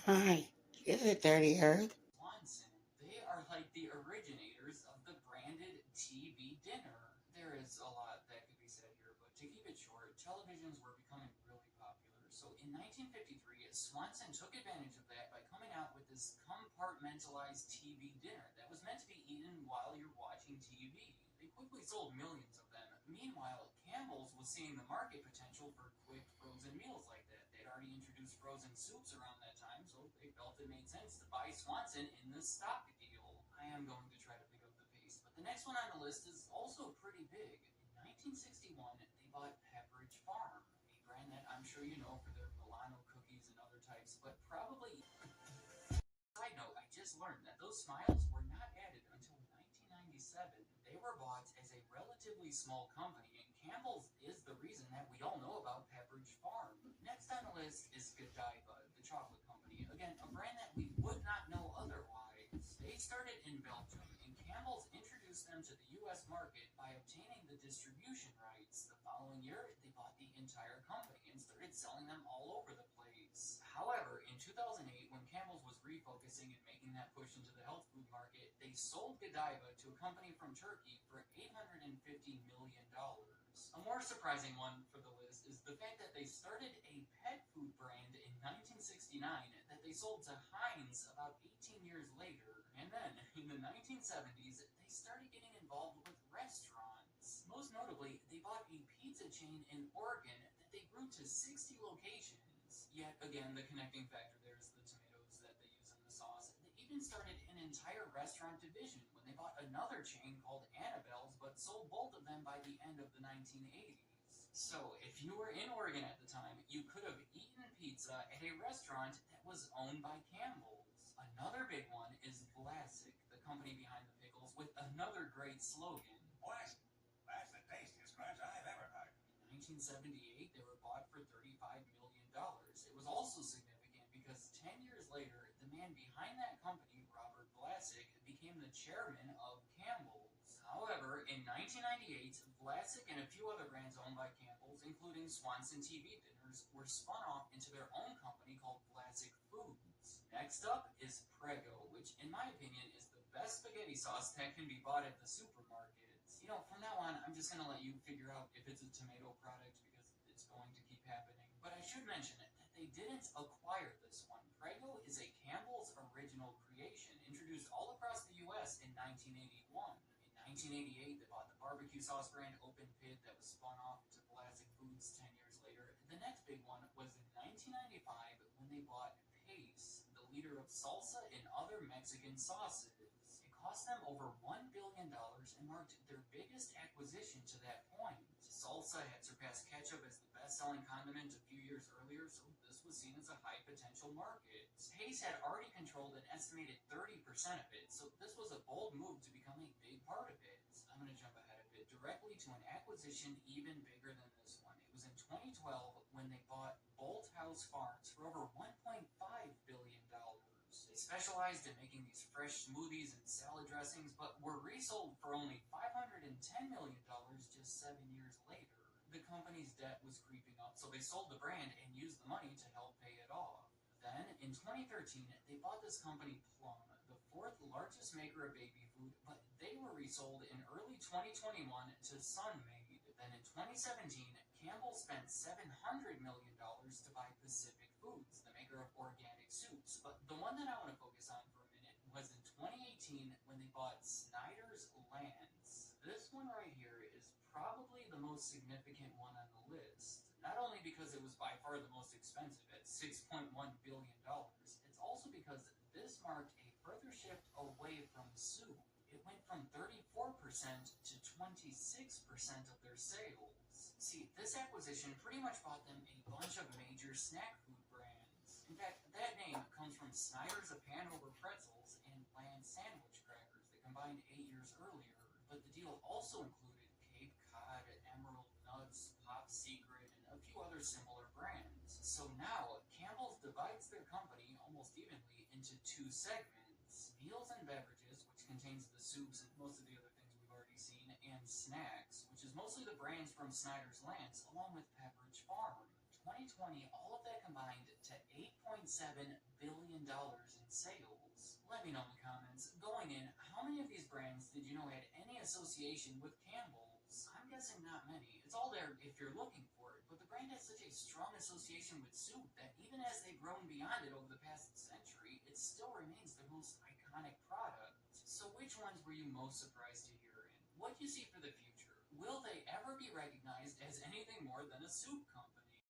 Hi, is it Dirty Earth? Swanson. They are like the originators of the branded TV dinner. There is a lot that could be said here, but to keep it short, televisions were becoming really popular. So in 1953, Swanson took advantage of that by coming out with this compartmentalized TV dinner that was meant to be eaten while you're watching TV. They quickly sold millions of them. Meanwhile, Campbell's was seeing the market potential for quick frozen meals like that. They'd already introduced frozen soups around that time, so they felt it made sense to buy Swanson in the stock deal. I am going to try to pick up the pace, but the next one on the list is also pretty big. In 1961, they bought Pepperidge Farm, a brand that I'm sure you know for their Milano cookies and other types, but probably. Side note, I just learned that those smiles were not added until 1997. They were bought as a relatively small company, and Campbell's is the reason that we all know about Pepperidge Farm. Next on the list is Godiva, the chocolate company. Again, a brand that we would not know otherwise. They started in Belgium, and Campbell's introduced them to the US market by obtaining the distribution rights. The following year, they bought the entire company and started selling them all over the place. However, in 2008, when Campbell's was refocusing and making that push into the health food market, they sold Godiva to a company from Turkey for $850 million. A more surprising one for the list is the fact that they started a pet food brand in 1969 that they sold to Heinz about 18 years later. And then, in the 1970s, they started getting involved with restaurants. Most notably, they bought a pizza chain in Oregon that they grew to 60 locations. Yet again, the connecting factor there is the tomatoes that they use in the sauce. They even started an entire restaurant division when they bought another chain called Annabelle's, but sold both of them by the end of the 1980s. So, if you were in Oregon at the time, you could have eaten pizza at a restaurant that was owned by Campbell's. Another big one is Vlasic, the company behind the pickles, with another great slogan. Blast! That's the tastiest crunch I've ever had. In 1978, they were bought for $35 million. It was also significant because 10 years later, the man behind that company, Robert Vlasic, became the chairman of Campbell's. However, in 1998, Vlasic and a few other brands owned by Campbell's, including Swanson TV dinners, were spun off into their own company called Vlasic Foods. Next up is Prego, which in my opinion is the best spaghetti sauce that can be bought at the supermarkets. You know, from now on, I'm just going to let you figure out if it's a tomato product because it's going to keep happening. But I should mention it, that they didn't acquire this one. Prego is a Campbell's original creation, introduced all across the US in 1981. In 1988, they bought the barbecue sauce brand Open Pit that was spun off to Vlasic Foods 10 years later. The next big one was in 1995 when they bought Pace, the leader of salsa and other Mexican sauces. It cost them over $1 billion and marked their biggest acquisition to that point. Salsa had surpassed ketchup as the best-selling condiment a few years earlier, so this was seen as a high-potential market. Pace had already controlled an estimated 30% of it, so this was a bold move to become a big part of it. I'm going to jump ahead a bit directly to an acquisition even bigger than this one. It was in 2012 when they bought Bolthouse Farms for over $1.5 billion. They specialized in making these fresh smoothies and salad dressings, but were resold for only $510 million just 7 years later. The company's debt was creeping up, so they sold the brand and used the money to help pay it off. Then, in 2013, they bought this company Plum, the fourth largest maker of baby food, but they were resold in early 2021 to Sunmaid. Then in 2017, Campbell spent $700 million to buy Pacific Foods, the maker of organic soups. But the one that I want to focus on for a minute was in 2018 when they bought Snyder's Lands. This one right here is probably the most significant one on the list. Not only because it was by far the most expensive at $6.1 billion, it's also because this marked a further shift away from soup. It went from 34% to 26% of their sales. See, this acquisition pretty much bought them a bunch of major snack food brands. In fact, that name comes from Snyder's of Hanover Pretzels and Land Sandwich Crackers that combined 8 years earlier. But the deal also included Cape Cod, Emerald Nuts, Pop Secret, and a few other similar brands. So now, Campbell's divides their company almost evenly into two segments: meals and beverages, which contains the soups and most of the other things we've already seen, and snacks, which is mostly the brands from Snyder's Lance, along with Pepperidge Farm. 2020, all of that combined to billion in sales. Let me know in the comments. Going in, how many of these brands did you know had any association with Campbell's? I'm guessing not many. It's all there if you're looking for it, but the brand has such a strong association with soup that even as they've grown beyond it over the past century, it still remains their most iconic product. So which ones were you most surprised to hear in? What do you see for the future? Will they ever be recognized as anything more than a soup company?